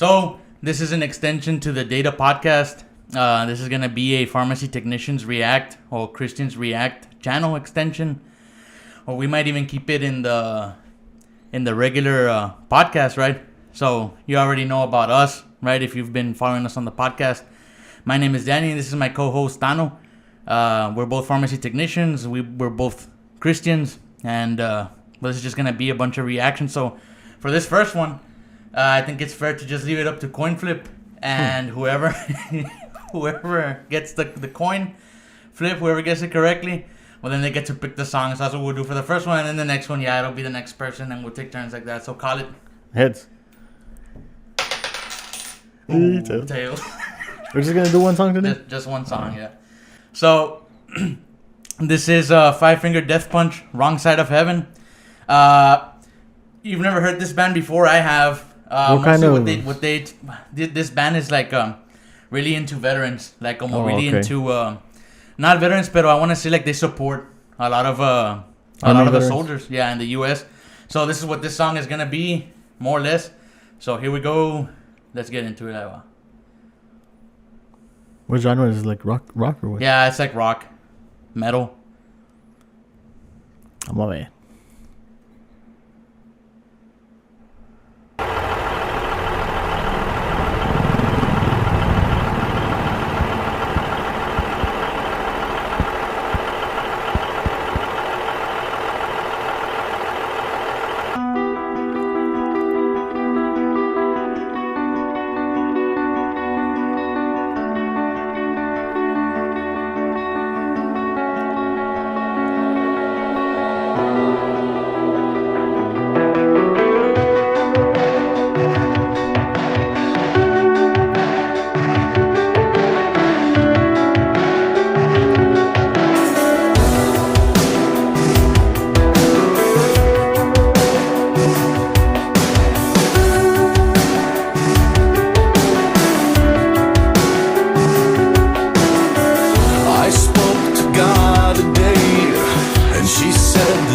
So this is an extension to the Data podcast. This is going to be a Pharmacy Technicians React or Christians React channel extension. Or we might even keep it in the regular podcast, right? So you already know about us, right? If you've been following us on the podcast. My name is Danny, and this is my co-host, Tano. We're both pharmacy technicians. We're both Christians, and this is just going to be a bunch of reactions. So for this first one, I think it's fair to just leave it up to coin flip, and whoever gets the coin flip, whoever gets it correctly, well, then they get to pick the song. So that's what we'll do for the first one, and then the next one, it'll be the next person, and we'll take turns like that. So call it. Heads. Ooh, tails. We're just going to do one song today? Just one song, yeah. So, this is Five Finger Death Punch, Wrong Side of Heaven. You've never heard this band before. I have. This band is like really into veterans, like into not veterans, but I want to say like they support a lot of the soldiers, in the U.S. So this is what this song is gonna be, more or less. So here we go. Let's get into it. What genre is it, like rock or what? Yeah, it's like rock, metal. Vamos a ver.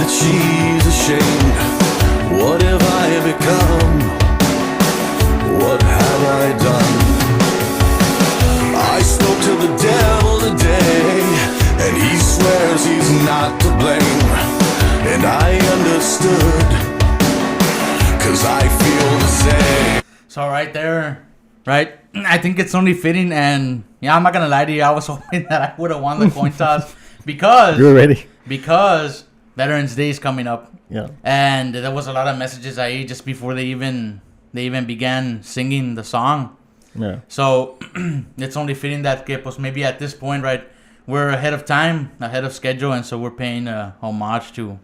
She's ashamed. What have I become? What have I done? I spoke to the devil today, and he swears he's not to blame. And I understood, 'cause I feel the same. So right there, right? I think it's only fitting, and I'm not gonna lie to you, I was hoping that I would have won the coin toss because You're ready. Because Veterans Day is coming up. Yeah. And there was a lot of messages I ate just before they even began singing the song. Yeah. So it's only fitting that pues maybe at this point, right, we're ahead of time, ahead of schedule, and so we're paying homage to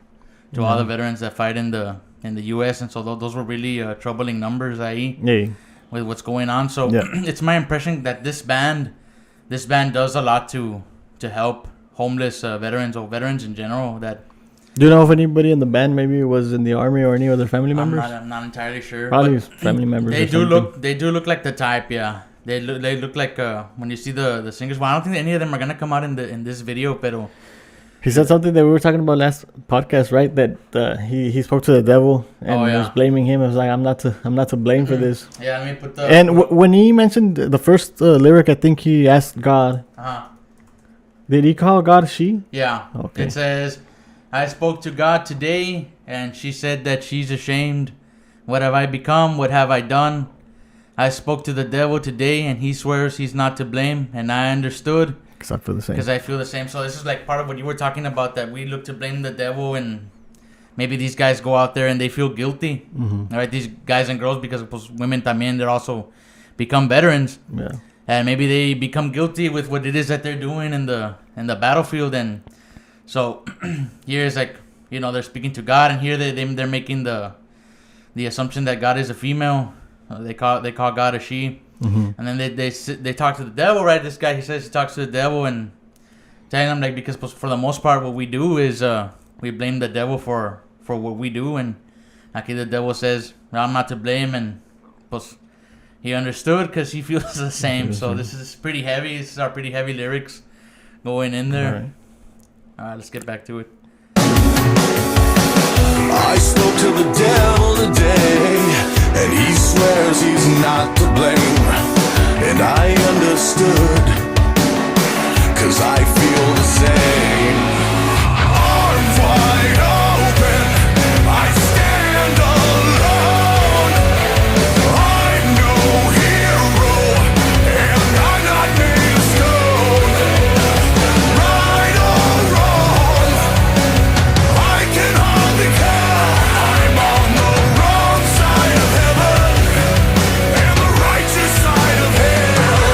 all the veterans that fight in the U.S. And so those were really troubling numbers with what's going on. So it's my impression that this band does a lot to help homeless veterans or veterans in general. Do you know if anybody in the band maybe was in the army or any other family members? I'm not entirely sure. Probably family members. They do look like the type, yeah. They look like when you see the singers. Well, I don't think any of them are gonna come out in this video, pero. He said something that we were talking about last podcast, right? That he spoke to the devil and was blaming him. It was like, I'm not to blame for this. Yeah, let me put the. And when he mentioned the first lyric, I think he asked God. Did he call God she? Yeah. Okay. It says, I spoke to God today, and she said that she's ashamed. What have I become? What have I done? I spoke to the devil today, and he swears he's not to blame, and I understood. Because I feel the same. Because I feel the same. So this is like part of what you were talking about, that we look to blame the devil, and maybe these guys go out there and they feel guilty. Mm-hmm. Right? These guys and girls, because women también, they're also become veterans. Yeah. And maybe they become guilty with what it is that they're doing in the battlefield. And so here is like, they're speaking to God, and here they're making the assumption that God is a female. They call God a she. Mm-hmm. And then they talk to the devil, right? This guy, he says he talks to the devil and telling him, like, because for the most part what we do is we blame the devil for what we do, and like the devil says, I'm not to blame, and pues he understood because he feels the same. So this is pretty heavy. This is our pretty heavy lyrics going in there. All right, let's get back to it. I spoke to the devil today, and he swears he's not to blame. And I understood, 'cause I feel the same. Arms wide open, I stand alone. I'm no hero, and I'm not made of stone. Right or wrong, I can hardly care. I'm on the wrong side of heaven and the righteous side of hell.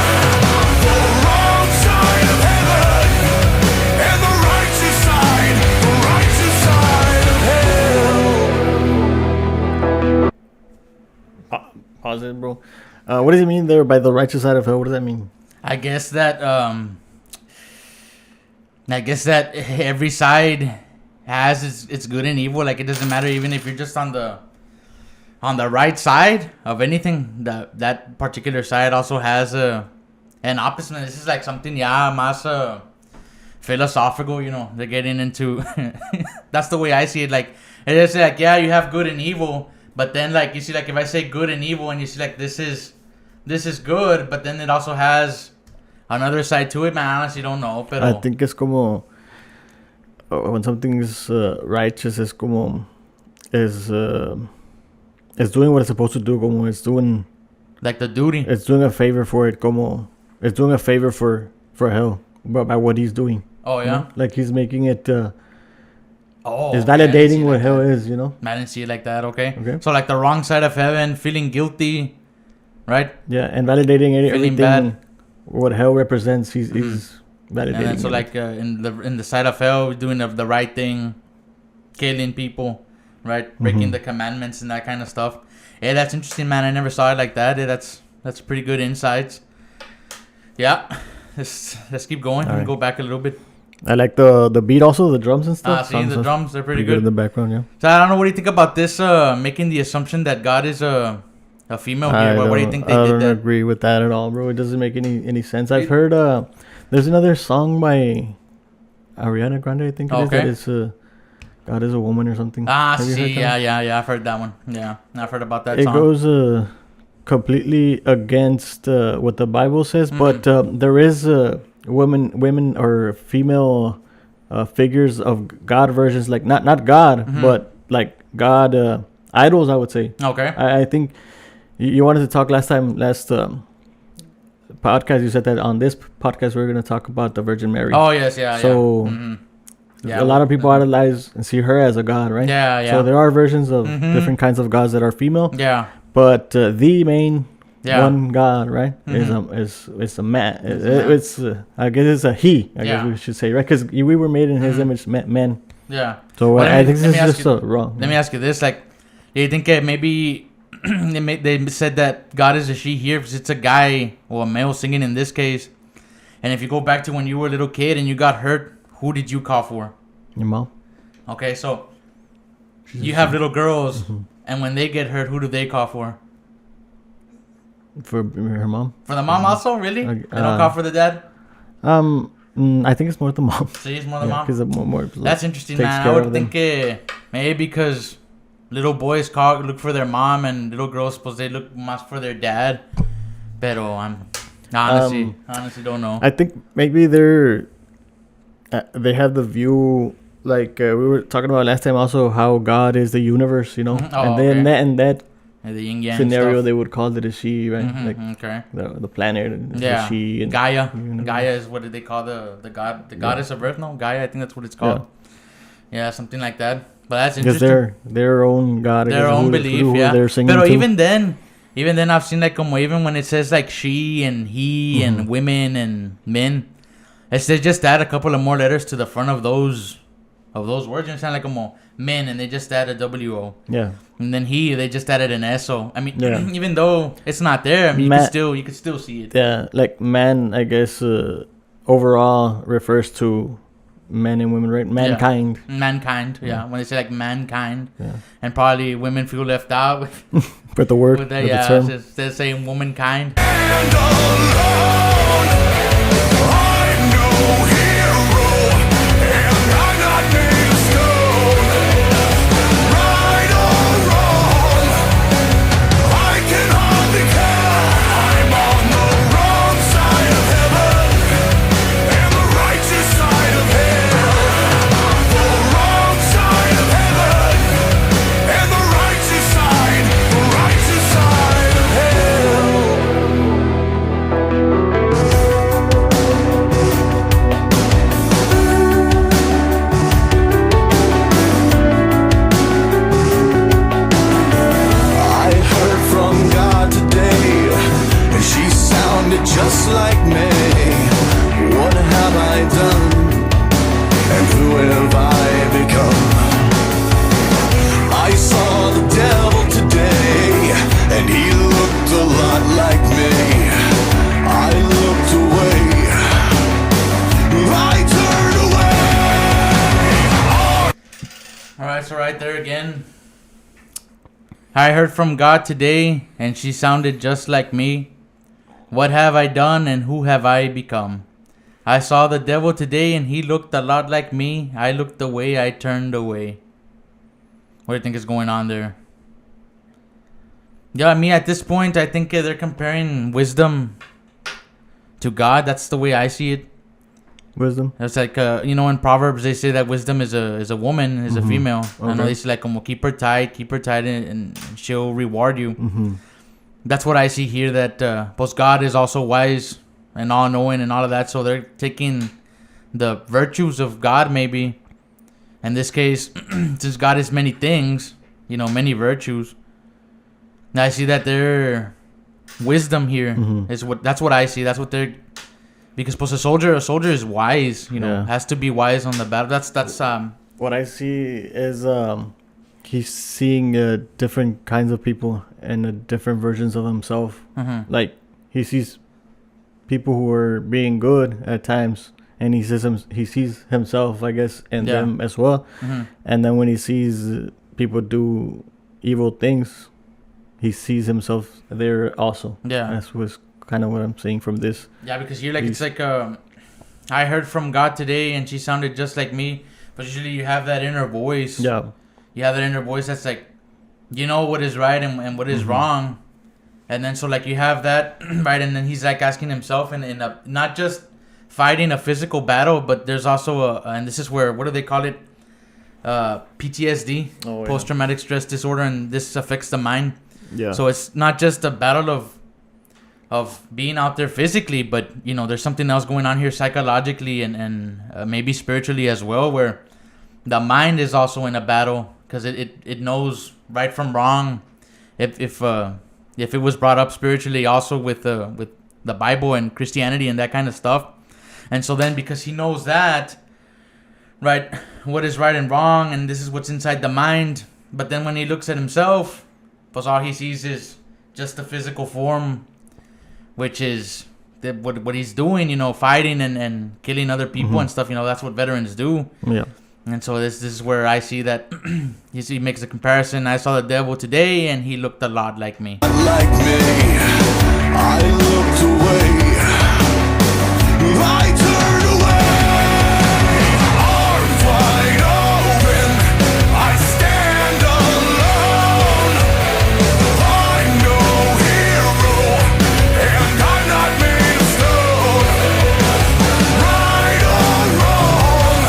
The wrong side of heaven and the righteous side of hell. Pause it, bro. What does it mean there by the righteous side of hell? What does that mean? I guess that every side has its good and evil. Like, it doesn't matter even if you're just on the right side of anything. That particular side also has an opposite. This is like something más philosophical. You know, they're getting into. That's the way I see it. Like, it's like, yeah, you have good and evil, but then like you see, like if I say good and evil, and you see like this is good, but then it also has another side to it. Man, I honestly don't know. Pero I think it's como when something is righteous, is como is doing what it's supposed to do. Como it's doing like the duty. It's doing a favor for it. Como it's doing a favor for hell by what he's doing. Oh yeah, you know? Like he's making it. It's okay, validating what like hell that. is. You know. I didn't see it like that. Okay. So like the wrong side of heaven, feeling guilty, right? Yeah, and validating everything. Bad. What hell represents, he's validating. And then so like in the side of hell, doing the right thing, killing people, right, breaking the commandments and that kind of stuff. Yeah, that's interesting, man. I never saw it like that. Yeah, that's pretty good insights. Yeah, let's keep going. All right. Go back a little bit. I like the beat also, the drums and stuff. See, the drums, they're pretty good in the background. Yeah. So I don't know, what do you think about this? Making the assumption that God is a female here. What do you think they did? I don't agree with that at all, bro. It doesn't make any sense. I've heard there's another song by Ariana Grande, I think it is, that is God is a woman or something. Yeah, I've heard that one. Yeah, I've heard about that song. It goes completely against what the Bible says, but there is women or female figures of God versions, like not God, but like God idols, I would say. Okay. I think you wanted to talk last podcast. You said that on this podcast we're going to talk about the Virgin Mary. Oh yes, yeah. So a lot of people idolize and see her as a god, right? Yeah. So there are versions of different kinds of gods that are female. Yeah. But the main one god, right, is a man. It's I guess it's a he. I guess we should say, right? Because we were made in his image, men. Yeah. So I think this is just wrong. Let me ask you this: like, do you think maybe they said that God is a she here because it's a guy or a male singing in this case? And if you go back to when you were a little kid and you got hurt, who did you call for? Your mom. Okay, so you have little girls, and when they get hurt, who do they call for? For her mom. For the mom also, really? They don't call for the dad. I think it's more the mom. So it's more the mom. Because more. That's interesting, man. I would think maybe because little boys look for their mom and little girls suppose they look más for their dad. Pero honestly don't know. I think maybe they have the view, like we were talking about last time, also how God is the universe, you know, and that the yin yang scenario stuff. They would call it a she, right? The planet, the she, and Gaia. Gaia is what did they call the god, the goddess of Earth? No, Gaia. I think that's what it's called. Yeah, something like that. But that's interesting. Because their own god, their own belief, they're singing But to. even then I've seen like even when it says like she and he and women and men, it's they just add a couple of more letters to the front of those words. You understand, like men, and they just add a WO. Yeah. And then they just added an SO. I mean, even though it's not there, I mean, you can still see it. Yeah, like man, I guess overall refers to men and women, right? Mankind. Yeah. Mankind, yeah. When they say like mankind, and probably women feel left out with the word, with the term. They're saying womankind. And alone, I'm no hero, and I'm not made of stone. Right or wrong, Alright, so right there again. I heard from God today, and she sounded just like me. What have I done, and who have I become? I saw the devil today, and he looked a lot like me. I looked away, I turned away. What do you think is going on there? Yeah, me at this point, I think they're comparing wisdom to God. That's the way I see it. Wisdom. It's like in Proverbs they say that wisdom is a woman, is a female. Okay. I know they say like, keep her tight, and she'll reward you. Mm-hmm. That's what I see here. That both God is also wise and all knowing and all of that. So they're taking the virtues of God, maybe. In this case, since God is many things, many virtues. Now I see that their wisdom here is that's what I see. That's what they're. Because a soldier is wise, has to be wise on the battle. That's what I see is he's seeing different kinds of people and different versions of himself. Like he sees people who are being good at times, and he sees himself, I guess, in them as well. And then when he sees people do evil things, he sees himself there also. Yeah, that's what's kind of what I'm saying from this. Yeah, because you're like, it's like I heard from God today, and she sounded just like me. But usually you have that inner voice. Yeah. You have that inner voice that's like, what is right and what is wrong. And then so like you have that, right? And then he's like asking himself, and not just fighting a physical battle, but there's also and this is where, what do they call it? PTSD, post-traumatic stress disorder, and this affects the mind. Yeah. So it's not just a battle of being out there physically, but there's something else going on here psychologically and maybe spiritually as well, where the mind is also in a battle because it knows right from wrong. If it was brought up spiritually also with the Bible and Christianity and that kind of stuff, and so then because he knows that, right, what is right and wrong, and this is what's inside the mind, but then when he looks at himself, because all he sees is just the physical form, which is what he's doing, fighting and killing other people and stuff. That's what veterans do. Yeah. And so this is where I see that he makes a comparison. I saw the devil today, and he looked a lot like me. Like me, I looked away. I turned away. Arms wide open. I stand alone. I'm no hero, and I'm not made of stone. Right or wrong,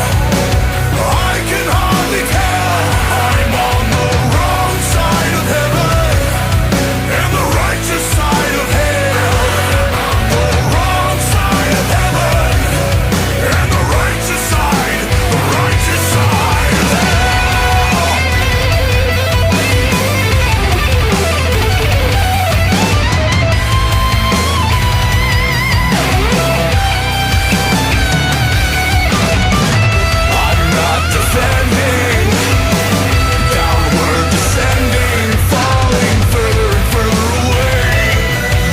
I can hardly tell. I'm on the wrong side of heaven and the righteous side of hell. The wrong side of heaven and the righteous side of hell. I'm not defending, downward descending, falling further and further away,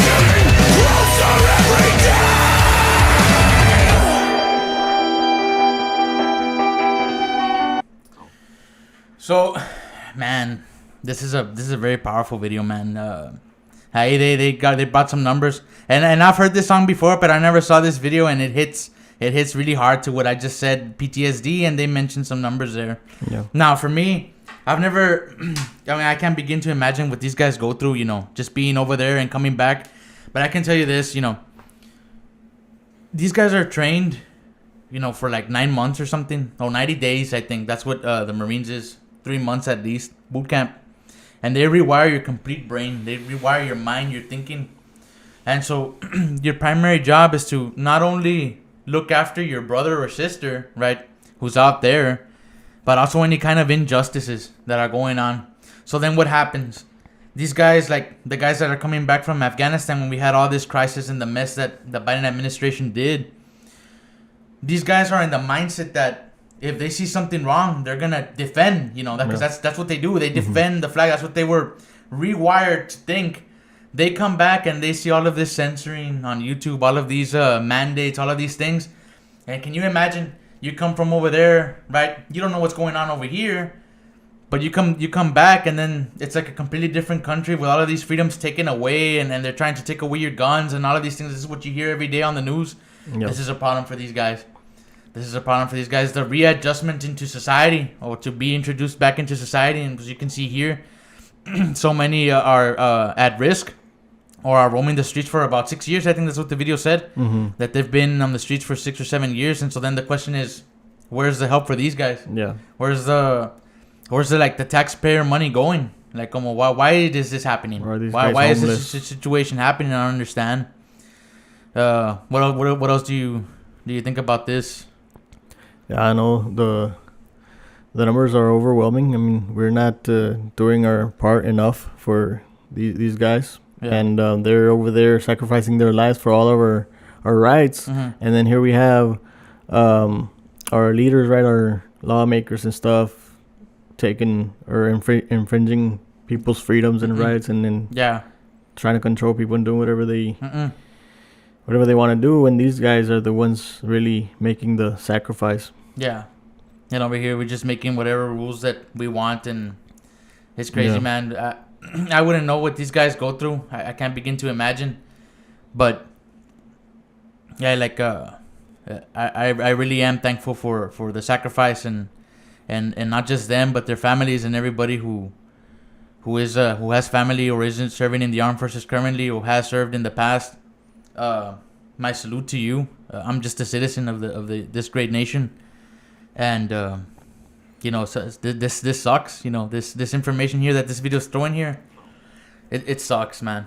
getting closer every day. So, man, this is a very powerful video, man. They brought some numbers, and I've heard this song before, but I never saw this video, and it hits really hard to what I just said, PTSD, and they mentioned some numbers there. Yeah. Now, for me, I've never, I can't begin to imagine what these guys go through, just being over there and coming back. But I can tell you this, these guys are trained, for like 9 months or something, or 90 days, I think. That's what the Marines is, 3 months at least, boot camp. And they rewire your complete brain. They rewire your mind, your thinking. And so your primary job is to not only look after your brother or sister, right, who's out there, but also any kind of injustices that are going on. So then what happens? These guys, like the guys that are coming back from Afghanistan when we had all this crisis and the mess that the Biden administration did, these guys are in the mindset that if they see something wrong, they're going to defend, because that's what they do. They defend the flag. That's what they were rewired to think. They come back and they see all of this censoring on YouTube, all of these mandates, all of these things. And can you imagine, you come from over there, right? You don't know what's going on over here. But you come back, and then it's like a completely different country with all of these freedoms taken away, and they're trying to take away your guns and all of these things. This is what you hear every day on the news. Yep. This is a problem for these guys. The readjustment into society, or to be introduced back into society. And as you can see here, so many are at risk or are roaming the streets for about 6 years. I think that's what the video said, that they've been on the streets for 6 or 7 years. And so then the question is, where's the help for these guys? Yeah. Where's the the taxpayer money going? Like, why is this happening? Why is this situation happening? I don't understand. What else do you think about this? Yeah, I know the numbers are overwhelming. I mean, we're not doing our part enough for these guys, and they're over there sacrificing their lives for all of our rights. And then here we have our leaders, right, our lawmakers and stuff, taking or infringing people's freedoms and rights, and then trying to control people and doing whatever they want to do. And these guys are the ones really making the sacrifice. Yeah. And over here, we're just making whatever rules that we want, and it's crazy, man. I wouldn't know what these guys go through. I can't begin to imagine. But yeah, like I really am thankful for the sacrifice and not just them, but their families and everybody who has family or isn't serving in the armed forces currently, or has served in the past. My salute to you. I'm just a citizen of this great nation, and so this sucks. This information here that this video is throwing here, it sucks, man.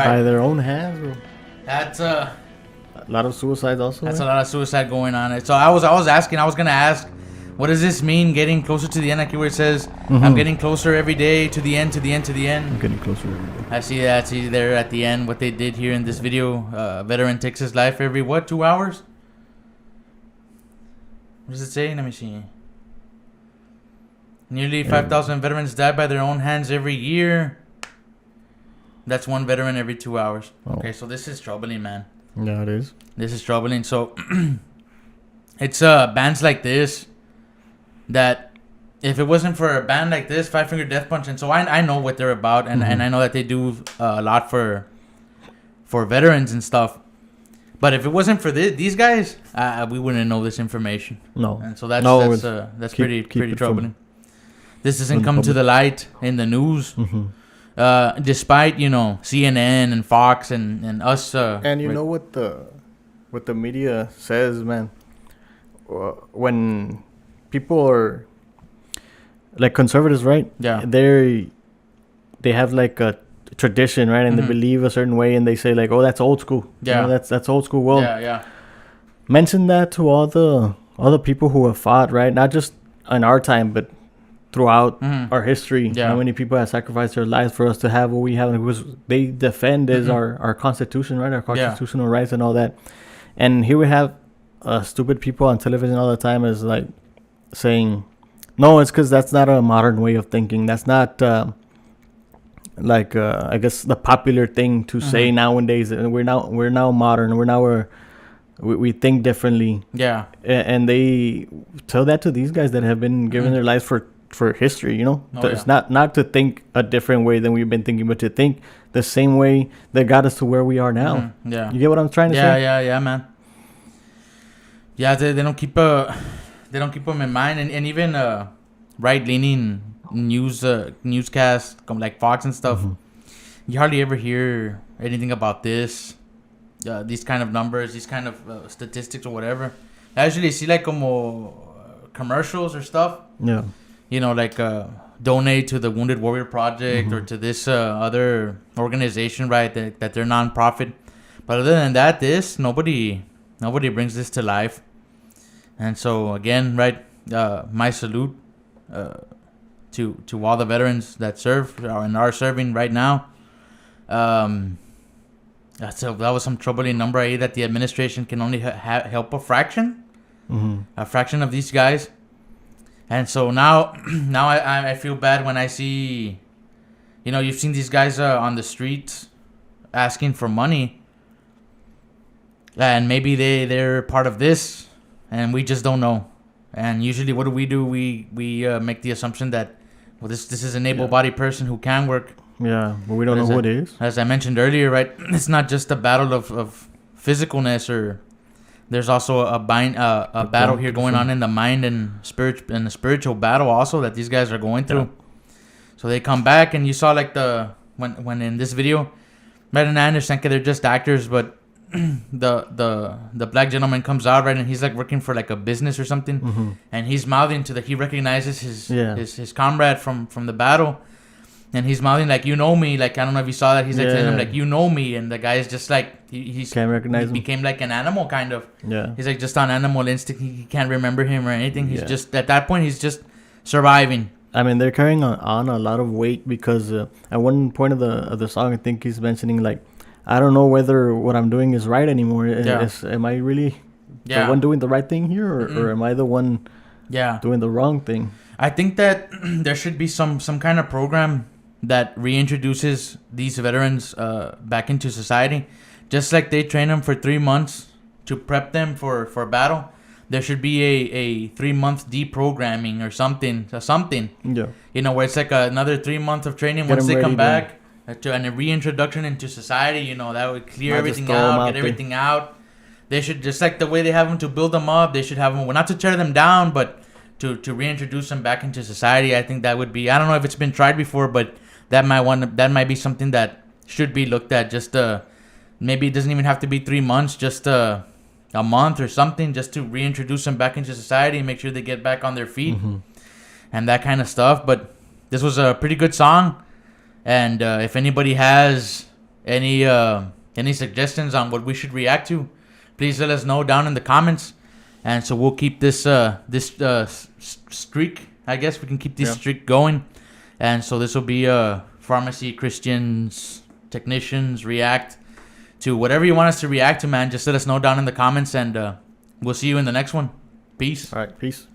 By their own hands, bro. That's a lot of suicides also. That's a lot of suicide going on. So I was gonna ask, what does this mean, getting closer to the end? Like where it says, I'm getting closer every day to the end, to the end, to the end. I'm getting closer every day. I see that. See there at the end what they did here in this video. Veteran takes his life every 2 hours? What does it say? Let me see. Nearly 5,000 veterans die by their own hands every year. That's one veteran every 2 hours. Oh. Okay, so this is troubling, man. Yeah, it is. This is troubling. So it's bands like this that if it wasn't for a band like this, Five Finger Death Punch, and so I know what they're about, and I know that they do a lot for veterans and stuff. But if it wasn't for these guys, we wouldn't know this information. No. And so that's pretty troubling. This doesn't come to the light in the news. Despite CNN and Fox and us. And you know what the media says, man. When people are like conservatives, right? Yeah. They have like a tradition, right? And they believe a certain way, and they say like, "Oh, that's old school." Yeah. That's old school. Well, yeah. Mention that to all the people who have fought, right? Not just in our time, but throughout our history, Yeah. how many people have sacrificed their lives for us to have what we have, and it was they defend is our constitution, right? Our constitutional rights and all that. And here we have stupid people on television all the time is like saying, no, it's because that's not a modern way of thinking. That's not I guess the popular thing to say nowadays. And we're now modern. We think differently. Yeah. And they tell that to these guys that have been given their lives for history, you know. It's not to think a different way than we've been thinking, but to think the same way that got us to where we are now. Yeah. You get what I'm trying to say? Yeah, man. Yeah, they don't keep them in mind, and even right-leaning newscasts like Fox and stuff. You hardly ever hear anything about this, these kind of numbers, these kind of statistics or whatever. I usually see like como commercials or stuff. Yeah. You know, like donate to the Wounded Warrior Project or to this other organization, right? That they're nonprofit. But other than that, nobody brings this to life. And so again, right, my salute to all the veterans that serve and are serving right now. That was some troubling number, that the administration can only help a fraction of these guys. And so now I feel bad when I see, you've seen these guys on the streets asking for money, and maybe they're part of this, and we just don't know. And usually, what do? We make the assumption that, well, this is an able-bodied person who can work. Yeah, but we don't know who it is. As I mentioned earlier, right? It's not just a battle of physicalness, or there's also a battle here going on in the mind and the spiritual battle also that these guys are going through. Yeah. So they come back, and you saw like when in this video, right? And I understand that they're just actors, but the black gentleman comes out, right, and he's like working for like a business or something, and he's mouthing he recognizes his comrade from the battle. And he's mouthing like, you know me, like, I don't know if you saw that. He's like telling him like, you know me, and the guy is just like, he can't recognize him. Became like an animal kind of. Yeah. He's like just on animal instinct. He can't remember him or anything. He's just at that point he's just surviving. I mean, they're carrying on a lot of weight because at one point of the song, I think he's mentioning like, I don't know whether what I'm doing is right anymore. Am I really the one doing the right thing here, or am I the one doing the wrong thing? I think that there should be some kind of program that reintroduces these veterans back into society. Just like they train them for 3 months to prep them for battle, there should be a 3-month deprogramming or something. Yeah. Where it's like another 3 months of training once they come back, and a reintroduction into society. That would clear everything out, get everything out. They should, just like the way they have them to build them up, they should have them, well, not to tear them down, but to reintroduce them back into society. I think that would be, I don't know if it's been tried before, but that might be something that should be looked at. Just maybe it doesn't even have to be 3 months, just a month or something, just to reintroduce them back into society and make sure they get back on their feet and that kind of stuff. But this was a pretty good song, and if anybody has any suggestions on what we should react to, please let us know down in the comments. And so we'll keep this streak. I guess we can keep this streak going. And so this will be Pharmacy Christians, Technicians react to whatever you want us to react to, man. Just let us know down in the comments, and we'll see you in the next one. Peace. All right, peace.